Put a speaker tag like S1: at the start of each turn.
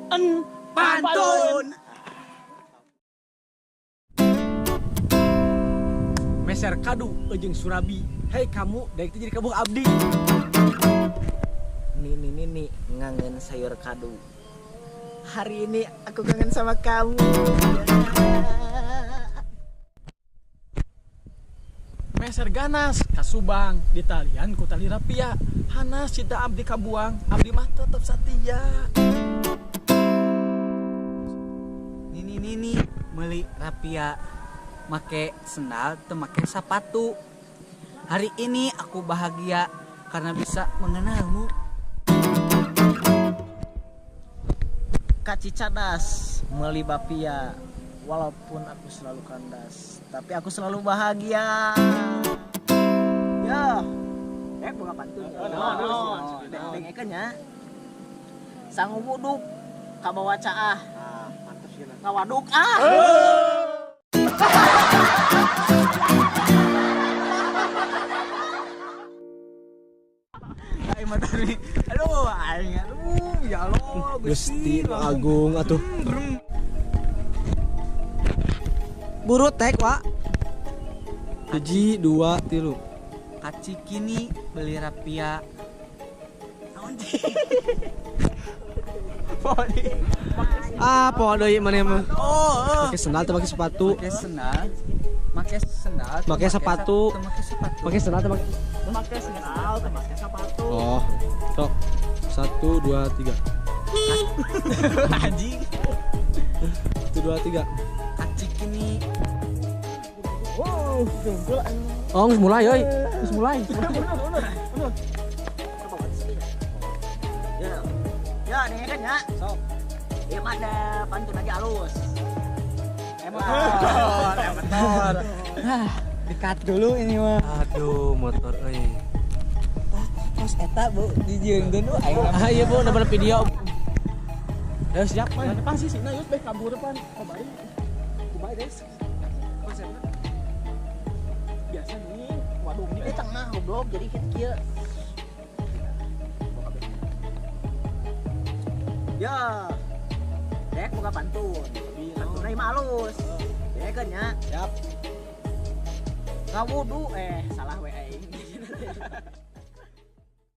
S1: Pantun.
S2: Meser kadu jeung Surabi. Hei kamu, daek teh jadi kabuh abdi.
S1: Nih ngangen sayur kadu. Hari ini aku kangen sama kamu.
S2: Meser ganas ka Subang, di talian ku tali rapia. Hanas cinta abdi kabuang, abdi mah tetep satia.
S1: Nih meuli rapia. Make sendal teu make sepatu. Hari ini aku bahagia karena bisa mengenalmu. Kaci cadas meuli bapia. Walaupun aku selalu kandas, tapi aku selalu bahagia. Ya, buka pantun. Dengekeun nya. Sangu buduk kabawa caah. Ngawaduk Ai matari. Aduh, ya Allah,
S2: Gusti Agung atuh.
S1: Buru tek, Wak.
S2: 1 2 3.
S1: Kaci kini beli rapia.
S2: Poho deui maneh mah.
S1: Oh.
S2: Pakai sendal teu pakai sepatu.
S1: Pakai sendal.
S2: Pakai sepatu. Pakai sendal teu pakai.
S1: Pakai sendal, pakai sepatu.
S2: Oh. Sok. 1 2 3.
S1: Anjing.
S2: 1 2 3.
S1: Kaci kini. Dengkul.
S2: Oh, geus mulai euy. Geus mulai.
S1: Ya, dengerin ya. Sok. Ieu mah ada pantun aja halus. Emang. Dikat dulu ini mah.
S2: Aduh, motor euy.
S1: Tos eta Bu, dijieungkeun du aing.
S2: Iya Bu, udah video. Ayo siap, man. Depan sih sina yus beh kabur depan. Oh, bari. Kumaha guys? Konsepna. Biasa nih, waduh
S1: Di tengah goblok jadi kieu. Ya. Dek buka pantun. Pantun mah halus. Dekeun nya.
S2: Siap.
S1: Ngawudu salah we aing.